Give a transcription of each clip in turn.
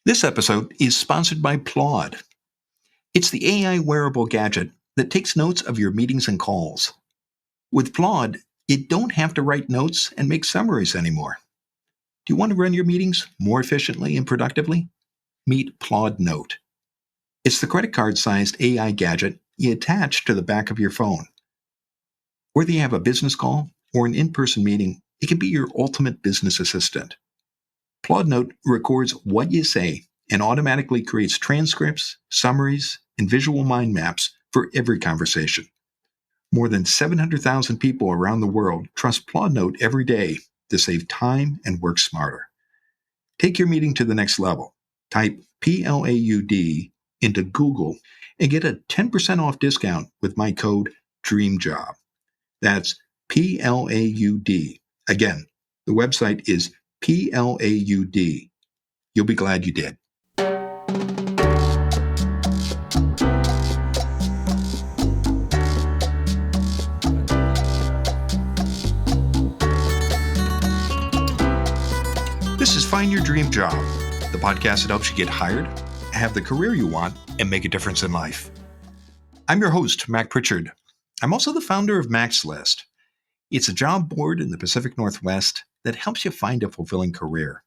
This episode is sponsored by Plod. It's the AI wearable gadget that takes notes of your meetings and calls. With Plod, you don't have to write notes and make summaries anymore. Do you want to run your meetings more efficiently and productively? Meet Plod Note. It's the credit card-sized AI gadget you attach to the back of your phone. Whether you have a business call or an in-person meeting, it can be your ultimate business assistant. Plod Note records what you say and automatically creates transcripts, summaries, and visual mind maps for every conversation. More than 700,000 people around the world trust Plod Note every day to save time and work smarter. Take your meeting to the next level. Type PLAUD into Google and get a 10% off discount with my code DREAMJOB. That's PLAUD. Again, the website is PLAUD. You'll be glad you did. This is Find Your Dream Job, the podcast that helps you get hired, have the career you want, and make a difference in life. I'm your host, Mac Pritchard. I'm also the founder of Mac's List. It's a job board in the Pacific Northwest that helps you find a fulfilling career.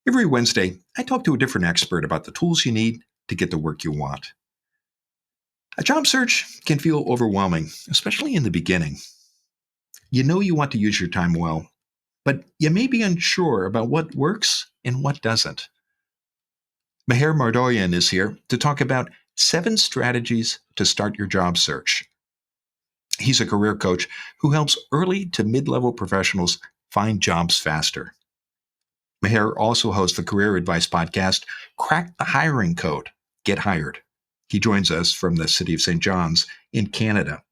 Every Wednesday, I talk to a different expert about the tools you need to get the work you want. A job search can feel overwhelming, especially in the beginning. You know you want to use your time well, but you may be unsure about what works and what doesn't. Mher Mardoyan is here to talk about 7 strategies to start your job search. He's a career coach who helps early to mid-level professionals find jobs faster. Mher also hosts the career advice podcast, Crack the Hiring Code, Get Hired. He joins us from the city of St. John's in Canada.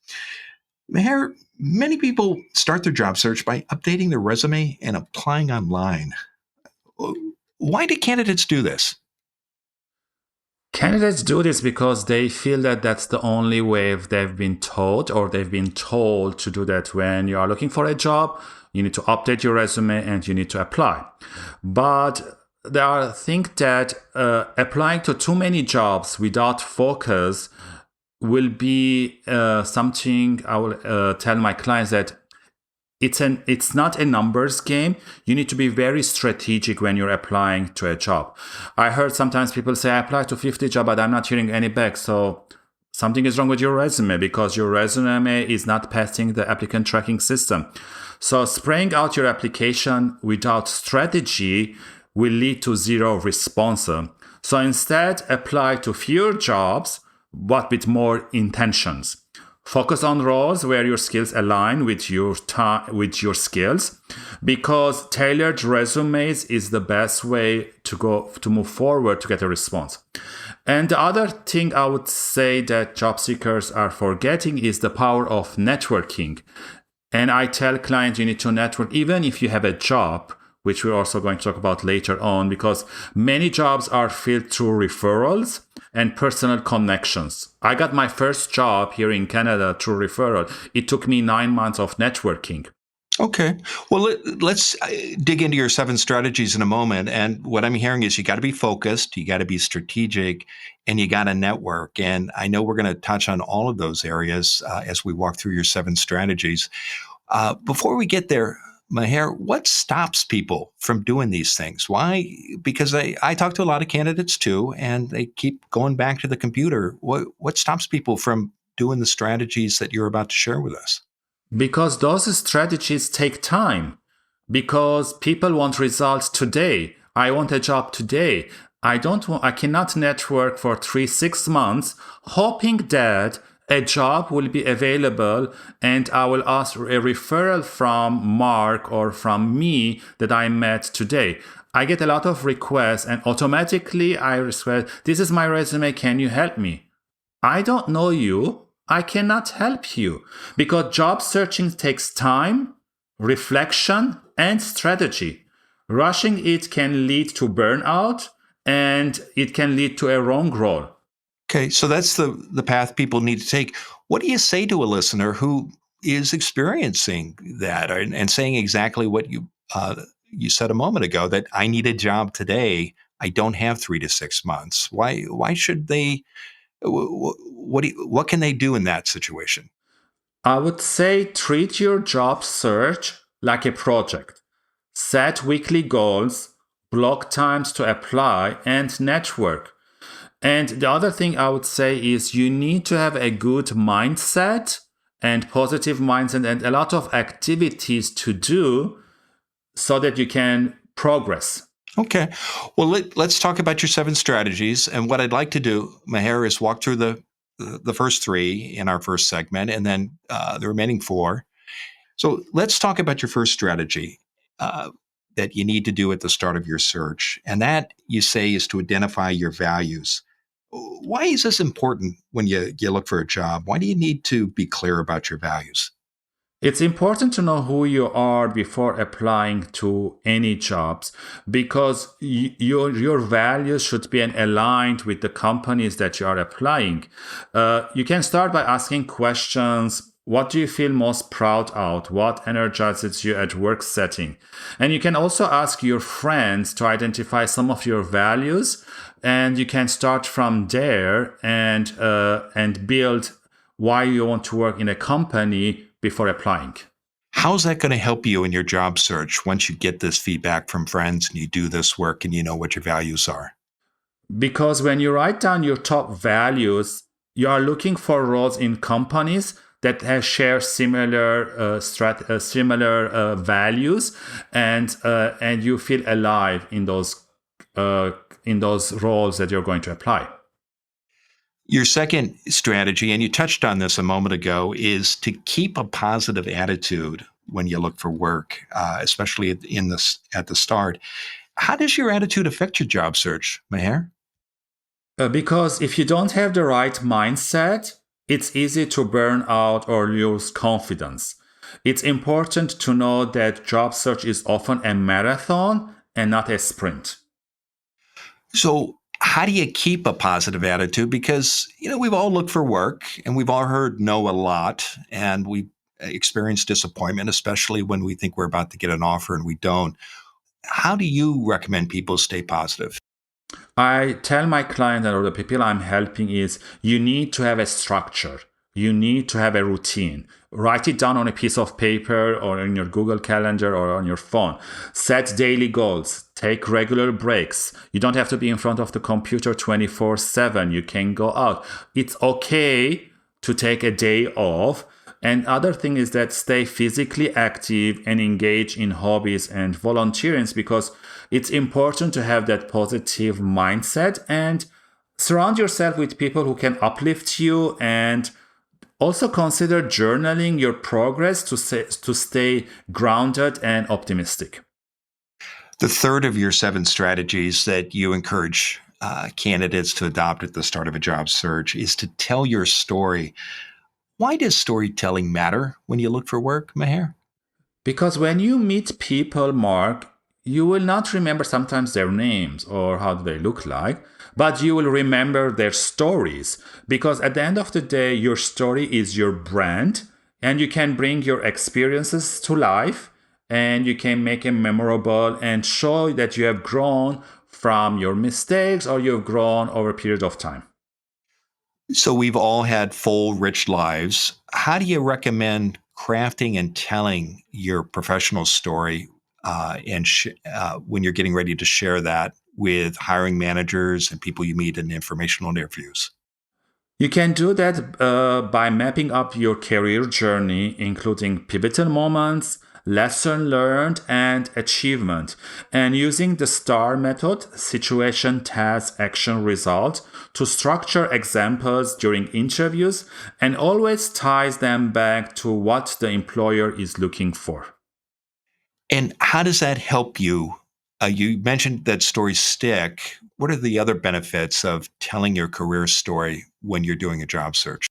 Mher, many people start their job search by updating their resume and applying online. Why do candidates do this? Candidates do this because they feel that that's the only way they've been taught, or they've been told to do that. When you are looking for a job, you need to update your resume and you need to apply. But there are things that applying to too many jobs without focus will be something I will tell my clients that it's not a numbers game. You need to be very strategic when you're applying to a job. I heard sometimes people say, I applied to 50 jobs, but I'm not hearing any back. So something is wrong with your resume because your resume is not passing the applicant tracking system. So spraying out your application without strategy will lead to zero response. So instead, apply to fewer jobs, but with more intentions. Focus on roles where your skills align with your skills, because tailored resumes is the best way to move forward to get a response. And the other thing I would say that job seekers are forgetting is the power of networking. And I tell clients you need to network even if you have a job, which we're also going to talk about later on, because many jobs are filled through referrals and personal connections. I got my first job here in Canada through referral. It took me 9 months of networking. Okay. Well, let's dig into your 7 strategies in a moment. And what I'm hearing is you got to be focused, you got to be strategic, and you got to network. And I know we're going to touch on all of those areas as we walk through your 7 strategies. Before we get there, Mher, what stops people from doing these things? Why? Because I talk to a lot of candidates too, and they keep going back to the computer. What stops people from doing the strategies that you're about to share with us? Because those strategies take time. Because people want results today. I want a job today. I cannot network for 3-6 months, hoping that a job will be available and I will ask a referral from Mark or from me that I met today. I get a lot of requests and automatically I request, this is my resume, can you help me? I don't know you. I cannot help you, because job searching takes time, reflection, and strategy. Rushing it can lead to burnout and it can lead to a wrong role. Okay, so that's the path people need to take. What do you say to a listener who is experiencing that and saying exactly what you said a moment ago, that I need a job today. I don't have 3 to 6 months. Why should they? What can they do in that situation? I would say treat your job search like a project. Set weekly goals, block times to apply, and network. And the other thing I would say is you need to have a good mindset and positive mindset and a lot of activities to do so that you can progress. Okay. Well, let's talk about your 7 strategies. And what I'd like to do, Mher, is walk through the first 3 in our first segment, and then the remaining 4. So let's talk about your first strategy that you need to do at the start of your search, and that you say is to identify your values. Why is this important when you look for a job? Why do you need to be clear about your values? It's important to know who you are before applying to any jobs because your values should be aligned with the companies that you are applying. You can start by asking questions. What do you feel most proud of? What energizes you at work setting? And you can also ask your friends to identify some of your values, and you can start from there and build why you want to work in a company before applying. How's that going to help you in your job search once you get this feedback from friends and you do this work and you know what your values are? Because when you write down your top values, you are looking for roles in companies that share similar values, and you feel alive in those roles that you're going to apply. Your second strategy, and you touched on this a moment ago, is to keep a positive attitude when you look for work, especially at the start. How does your attitude affect your job search, Mher? Because if you don't have the right mindset, it's easy to burn out or lose confidence. It's important to know that job search is often a marathon and not a sprint. So, how do you keep a positive attitude? Because, we've all looked for work and we've all heard no a lot, and we experience disappointment, especially when we think we're about to get an offer and we don't. How do you recommend people stay positive? I tell my client or the people I'm helping is you need to have a structure. You need to have a routine. Write it down on a piece of paper or in your Google Calendar or on your phone. Set daily goals. Take regular breaks. You don't have to be in front of the computer 24/7. You can go out. It's okay to take a day off. And other thing is that stay physically active and engage in hobbies and volunteering because it's important to have that positive mindset and surround yourself with people who can uplift you, and also consider journaling your progress to stay grounded and optimistic. The third of your 7 strategies that you encourage candidates to adopt at the start of a job search is to tell your story. Why does storytelling matter when you look for work, Mher? Because when you meet people, Mark, you will not remember sometimes their names or how they look like, but you will remember their stories. Because at the end of the day, your story is your brand, and you can bring your experiences to life, and you can make it memorable and show that you have grown from your mistakes or you've grown over a period of time. So we've all had full, rich lives. How do you recommend crafting and telling your professional story when you're getting ready to share that with hiring managers and people you meet in informational interviews? You can do that by mapping up your career journey, including pivotal moments, lesson learned, and achievement, and using the STAR method, situation, task, action, result, to structure examples during interviews and always ties them back to what the employer is looking for. And how does that help you? You mentioned that stories stick. What are the other benefits of telling your career story when you're doing a job search?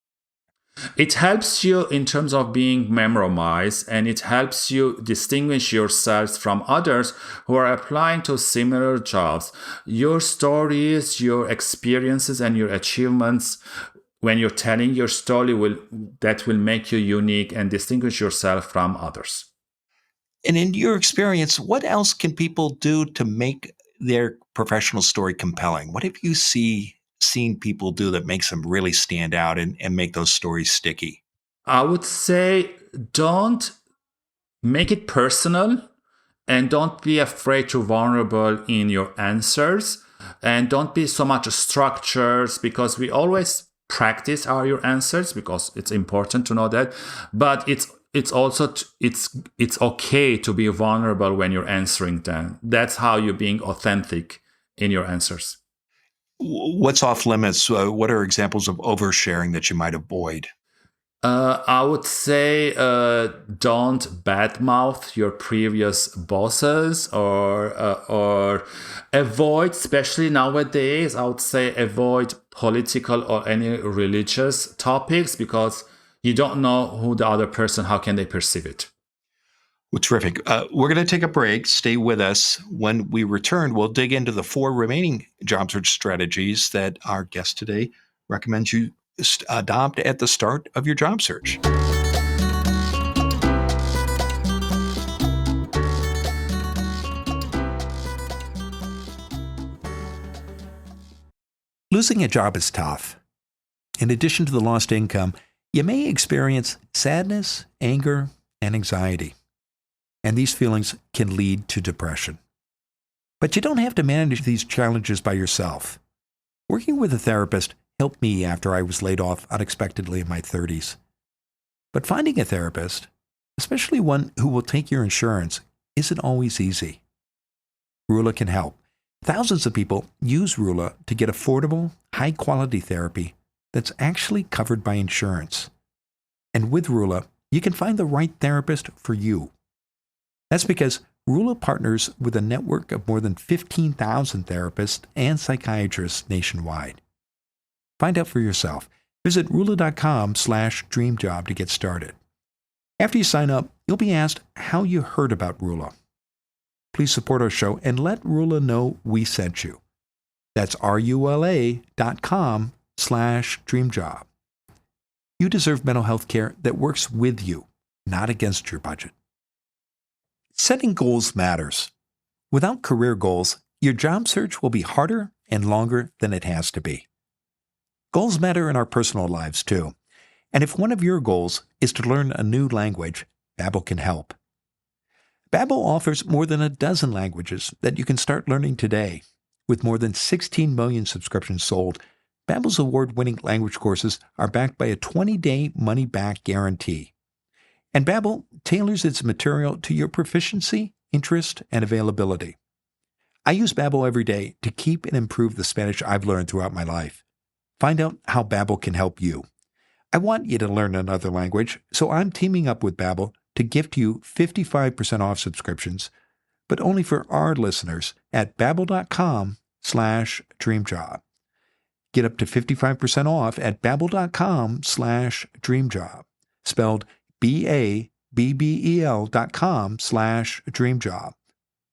It helps you in terms of being memorized, and it helps you distinguish yourselves from others who are applying to similar jobs. Your stories, your experiences, and your achievements, when you're telling your story, will make you unique and distinguish yourself from others. And in your experience, what else can people do to make their professional story compelling? What have you seen people do that makes them really stand out and make those stories sticky? I would say don't make it personal and don't be afraid to vulnerable in your answers and don't be so much structures because we always practice your answers because it's important to know that, but it's also it's okay to be vulnerable when you're answering them. That's how you're being authentic in your answers. What's off limits? What are examples of oversharing that you might avoid? I would say don't badmouth your previous bosses or avoid, especially nowadays, I would say avoid political or any religious topics because you don't know who the other person, how can they perceive it. Well, terrific. We're going to take a break. Stay with us. When we return, we'll dig into the 4 remaining job search strategies that our guest today recommends you adopt at the start of your job search. Losing a job is tough. In addition to the lost income, you may experience sadness, anger, and anxiety. And these feelings can lead to depression. But you don't have to manage these challenges by yourself. Working with a therapist helped me after I was laid off unexpectedly in my 30s. But finding a therapist, especially one who will take your insurance, isn't always easy. Rula can help. Thousands of people use Rula to get affordable, high-quality therapy that's actually covered by insurance. And with Rula, you can find the right therapist for you. That's because Rula partners with a network of more than 15,000 therapists and psychiatrists nationwide. Find out for yourself. Visit Rula.com/dreamjob to get started. After you sign up, you'll be asked how you heard about Rula. Please support our show and let Rula know we sent you. That's RULA.com/dreamjob. You deserve mental health care that works with you, not against your budget. Setting goals matters. Without career goals, your job search will be harder and longer than it has to be. Goals matter in our personal lives too. And if one of your goals is to learn a new language, Babbel can help. Babbel offers more than a dozen languages that you can start learning today. With more than 16 million subscriptions sold, Babbel's award-winning language courses are backed by a 20-day money-back guarantee. And Babbel tailors its material to your proficiency, interest, and availability. I use Babbel every day to keep and improve the Spanish I've learned throughout my life. Find out how Babbel can help you. I want you to learn another language, so I'm teaming up with Babbel to gift you 55% off subscriptions, but only for our listeners at Babbel.com/dreamjob. Get up to 55% off at Babbel.com/dreamjob, spelled Babbel.com/dreamjob.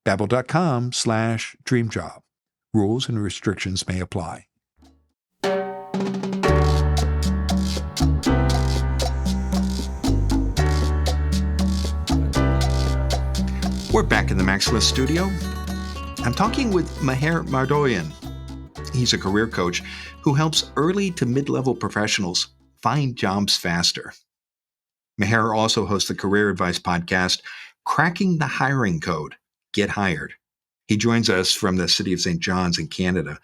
Babbel.com/dreamjob. Rules and restrictions may apply. We're back in the Max List studio. I'm talking with Mher Mardoyan. He's a career coach who helps early to mid-level professionals find jobs faster. Mher also hosts the career advice podcast, Cracking the Hiring Code, Get Hired. He joins us from the city of St. John's in Canada.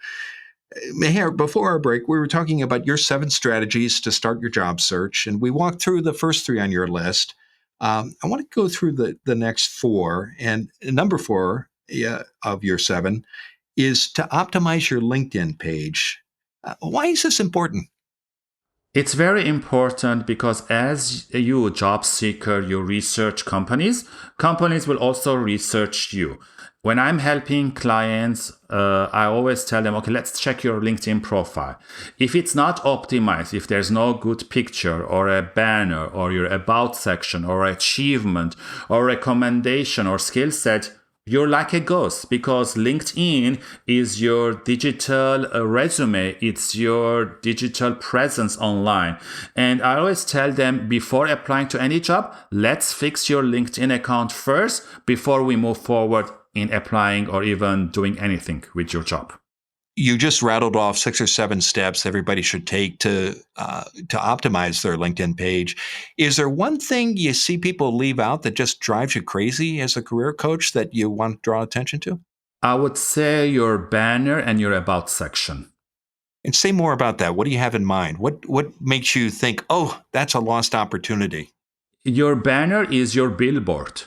Mher, before our break, we were talking about your 7 strategies to start your job search, and we walked through the first 3 on your list. I want to go through the next 4, and number 4 of your 7 is to optimize your LinkedIn page. Why is this important? It's very important because as you, job seeker, you research companies will also research you. When I'm helping clients, I always tell them, okay, let's check your LinkedIn profile. If it's not optimized, if there's no good picture or a banner or your about section or achievement or recommendation or skill set, you're like a ghost because LinkedIn is your digital resume. It's your digital presence online. And I always tell them before applying to any job, let's fix your LinkedIn account first before we move forward in applying or even doing anything with your job. You just rattled off 6 or 7 steps everybody should take to optimize their LinkedIn page. Is there one thing you see people leave out that just drives you crazy as a career coach that you want to draw attention to? I would say your banner and your about section. And say more about that. What do you have in mind? What makes you think, oh, that's a lost opportunity? Your banner is your billboard.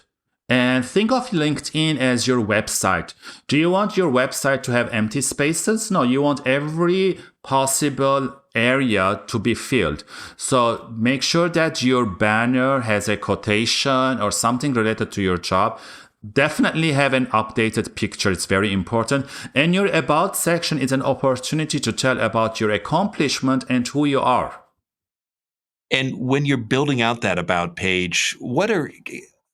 And think of LinkedIn as your website. Do you want your website to have empty spaces? No, you want every possible area to be filled. So make sure that your banner has a quotation or something related to your job. Definitely have an updated picture. It's very important. And your about section is an opportunity to tell about your accomplishment and who you are. And when you're building out that about page,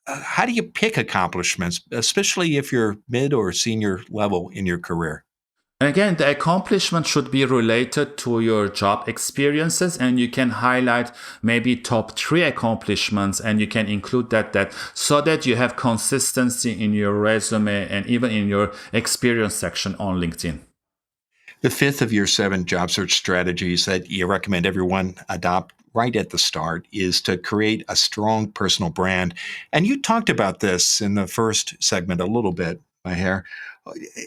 how do you pick accomplishments, especially if you're mid or senior level in your career? Again, the accomplishment should be related to your job experiences, and you can highlight maybe top 3 accomplishments, and you can include that so that you have consistency in your resume and even in your experience section on LinkedIn. The 5th of your 7 job search strategies that you recommend everyone adopt right at the start is to create a strong personal brand. And you talked about this in the first segment a little bit, Mher.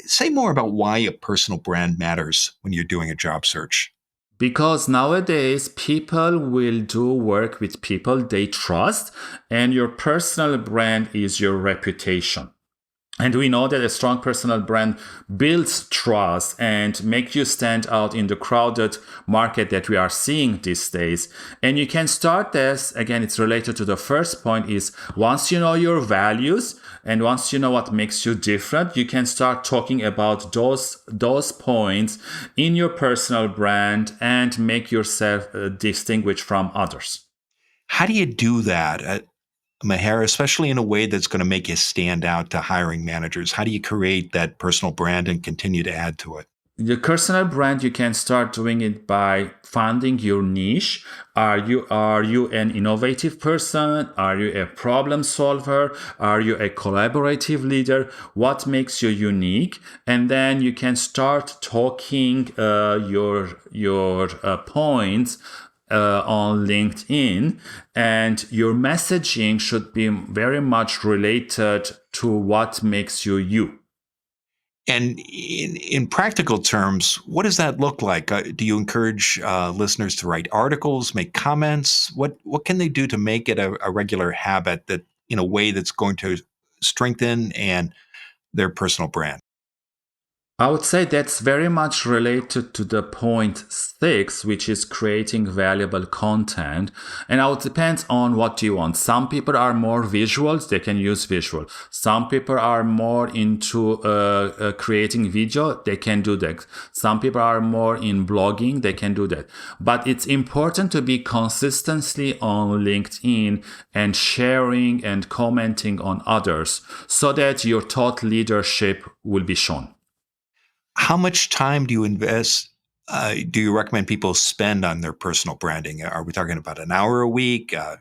Say more about why a personal brand matters when you're doing a job search. Because nowadays people will do work with people they trust, and your personal brand is your reputation. And we know that a strong personal brand builds trust and makes you stand out in the crowded market that we are seeing these days. And you can start this, again, it's related to the first point, is once you know your values and once you know what makes you different, you can start talking about those points in your personal brand and make yourself distinguished from others. How do you do that, Mher, especially in a way that's going to make you stand out to hiring managers? How do you create that personal brand and continue to add to it? Your personal brand, you can start doing it by finding your niche. Are you an innovative person? Are you a problem solver? Are you a collaborative leader? What makes you unique? And then you can start talking your points on LinkedIn, and your messaging should be very much related to what makes you you. And in practical terms, what does that look like? Do you encourage listeners to write articles, make comments? What can they do to make it a regular habit that in a way that's going to strengthen and their personal brand? I would say that's very much related to the point 6, which is creating valuable content. And it would depend on what you want. Some people are more visuals, they can use visual. Some people are more into creating video, they can do that. Some people are more in blogging, they can do that. But it's important to be consistently on LinkedIn and sharing and commenting on others so that your thought leadership will be shown. How much time do you invest? Do you recommend people spend on their personal branding? Are we talking about an hour a week, a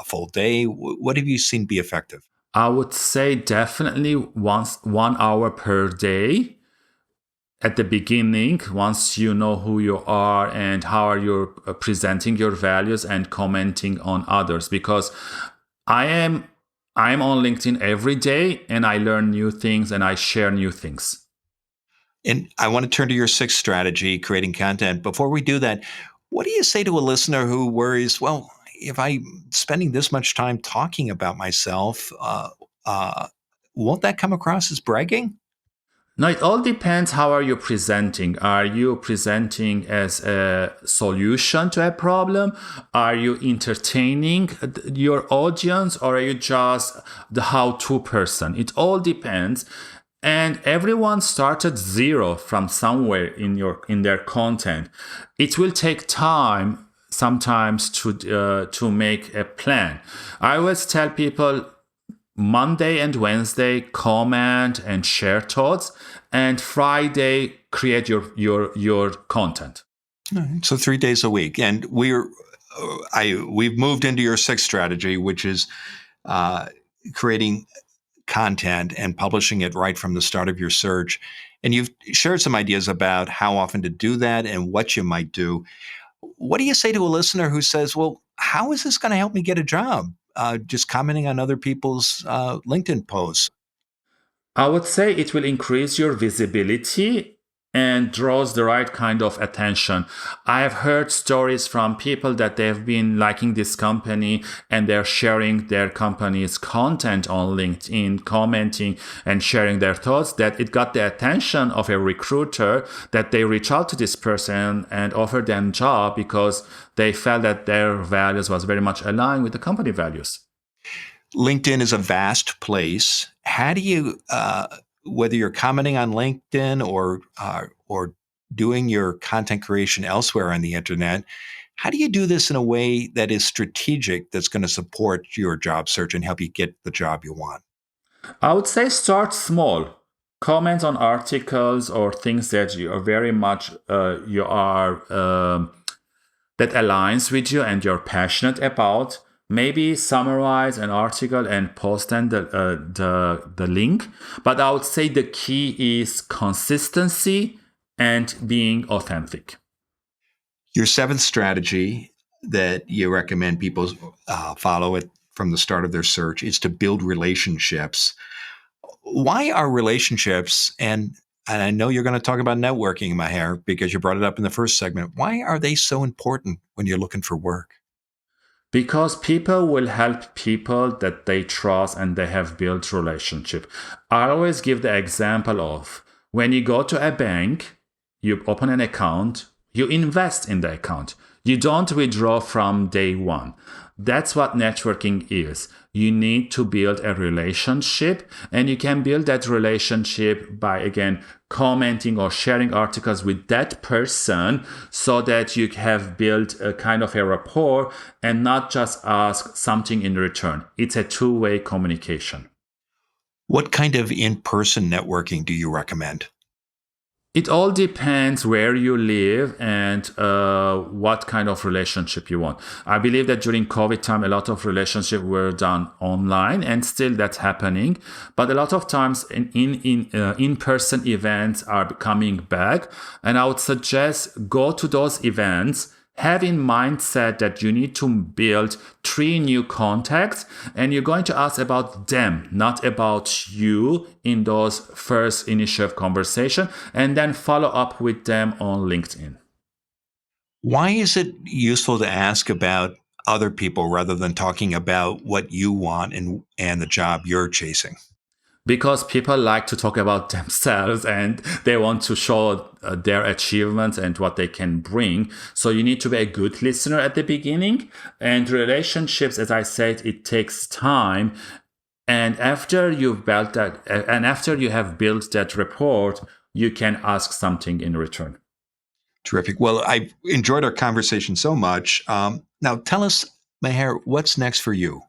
full day? What have you seen be effective? I would say definitely 1 hour per day at the beginning, once you know who you are and how are you presenting your values and commenting on others. Because I'm on LinkedIn every day and I learn new things and I share new things. And I want to turn to your 6th strategy, creating content. Before we do that, what do you say to a listener who worries, well, if I'm spending this much time talking about myself, won't that come across as bragging? No, it all depends how are you presenting. Are you presenting as a solution to a problem? Are you entertaining your audience, or are you just the how-to person? It all depends. And everyone started 0 from somewhere in their content. It will take time sometimes to make a plan. I always tell people Monday and Wednesday comment and share thoughts, and Friday create your content. All right, so 3 days a week, and we've moved into your 6th strategy, which is creating content and publishing it right from the start of your search. And you've shared some ideas about how often to do that and what you might do. What do you say to a listener who says, well, how is this going to help me get a job? Just commenting on other people's LinkedIn posts. I would say it will increase your visibility and draws the right kind of attention. I have heard stories from people that they've been liking this company and they're sharing their company's content on LinkedIn, commenting and sharing their thoughts, that it got the attention of a recruiter, that they reach out to this person and offer them a job because they felt that their values was very much aligned with the company values. LinkedIn is a vast place. How do you, whether you're commenting on LinkedIn or doing your content creation elsewhere on the internet, how do you do this in a way that is strategic, that's going to support your job search and help you get the job you want? I would say start small. Comment on articles or things that you are very much that aligns with you and you're passionate about. Maybe summarize an article and post then the link. But I would say the key is consistency and being authentic. Your seventh strategy that you recommend people follow it from the start of their search is to build relationships. Why are relationships, and I know you're going to talk about networking, Mher, because you brought it up in the first segment, why are they so important when you're looking for work? Because people will help people that they trust and they have built relationship. I always give the example of when you go to a bank, you open an account, you invest in the account. You don't withdraw from day one. That's what networking is. You need to build a relationship, and you can build that relationship by, again, commenting or sharing articles with that person so that you have built a kind of a rapport and not just ask something in return. It's a two-way communication. What kind of in-person networking do you recommend? It all depends where you live and what kind of relationship you want. I believe that during COVID time, a lot of relationships were done online, and still that's happening. But a lot of times in-person events are coming back. And I would suggest go to those events, have in mindset that you need to build 3 new contacts, and you're going to ask about them, not about you in those first initial conversation, and then follow up with them on LinkedIn. Why is it useful to ask about other people rather than talking about what you want and the job you're chasing? Because people like to talk about themselves and they want to show their achievements and what they can bring. So you need to be a good listener at the beginning. And relationships, as I said, it takes time. And after you've built that, and after you have built that rapport, you can ask something in return. Terrific. Well, I've enjoyed our conversation so much. Now tell us, Mher, what's next for you?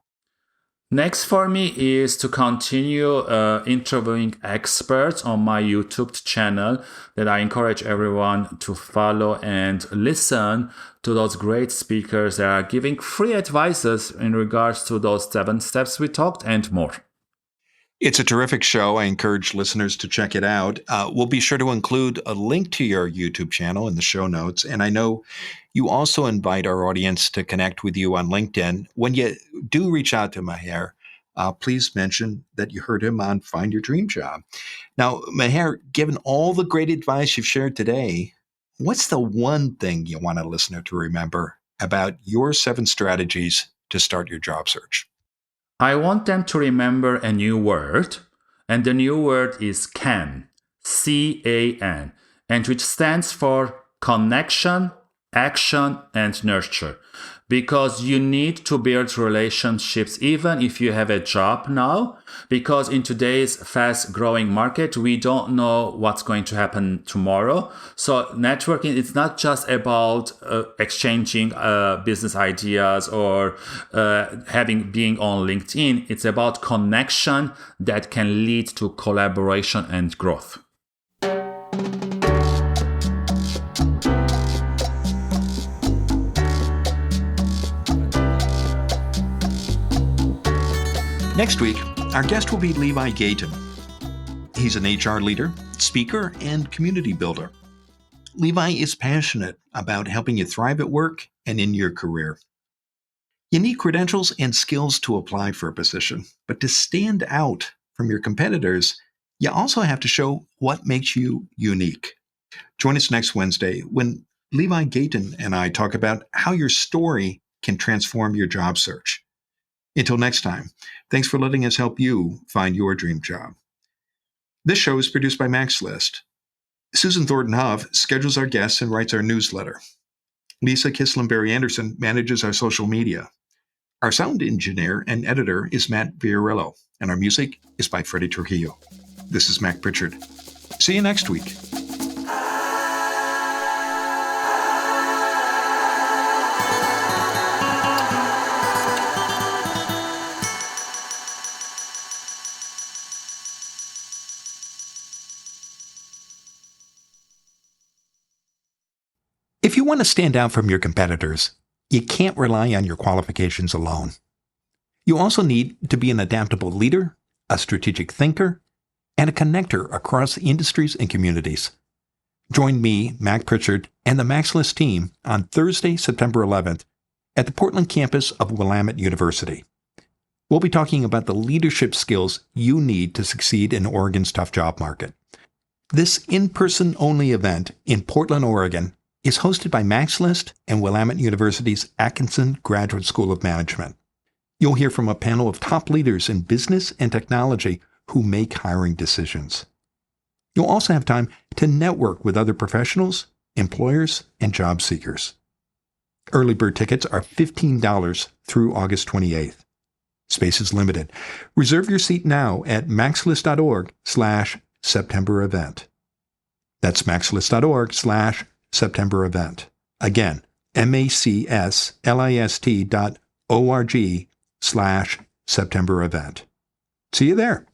Next for me is to continue interviewing experts on my YouTube channel that I encourage everyone to follow and listen to those great speakers that are giving free advices in regards to those 7 steps we talked and more. It's a terrific show. I encourage listeners to check it out. We'll be sure to include a link to your YouTube channel in the show notes. And I know you also invite our audience to connect with you on LinkedIn. When you do reach out to Mher, please mention that you heard him on Find Your Dream Job. Now, Mher, given all the great advice you've shared today, what's the one thing you want a listener to remember about your 7 strategies to start your job search? I want them to remember a new word, and the new word is CAN, C-A-N, and which stands for connection, action, and nurture. Because you need to build relationships even if you have a job now, because in today's fast growing market, we don't know what's going to happen tomorrow. So networking, it's not just about exchanging business ideas or being on LinkedIn. It's about connection that can lead to collaboration and growth. Next week, Our guest will be Levi Gayton. He's an HR leader, speaker, and community builder. Levi is passionate about helping you thrive at work and in your career. You need credentials and skills to apply for a position, but to stand out from your competitors, you also have to show what makes you unique. Join us next Wednesday when Levi Gayton and I talk about how your story can transform your job search. Until next time, thanks for letting us help you find your dream job. This show is produced by Max List. Susan Thornton-Hove schedules our guests and writes our newsletter. Lisa Kislenberry-Anderson manages our social media. Our sound engineer and editor is Matt Viarillo, and our music is by Freddie Trujillo. This is Mac Pritchard. See you next week. If you want to stand out from your competitors, you can't rely on your qualifications alone. You also need to be an adaptable leader, a strategic thinker, and a connector across industries and communities. Join me, Mac Pritchard, and the MaxList team on Thursday, September 11th at the Portland campus of Willamette University. We'll be talking about the leadership skills you need to succeed in Oregon's tough job market. This in-person only event in Portland, Oregon is hosted by MaxList and Willamette University's Atkinson Graduate School of Management. You'll hear from a panel of top leaders in business and technology who make hiring decisions. You'll also have time to network with other professionals, employers, and job seekers. Early bird tickets are $15 through August 28th. Space is limited. Reserve your seat now at maxlist.org/September event. That's maxlist.org/September event. Again, maxlist.org/September event. See you there.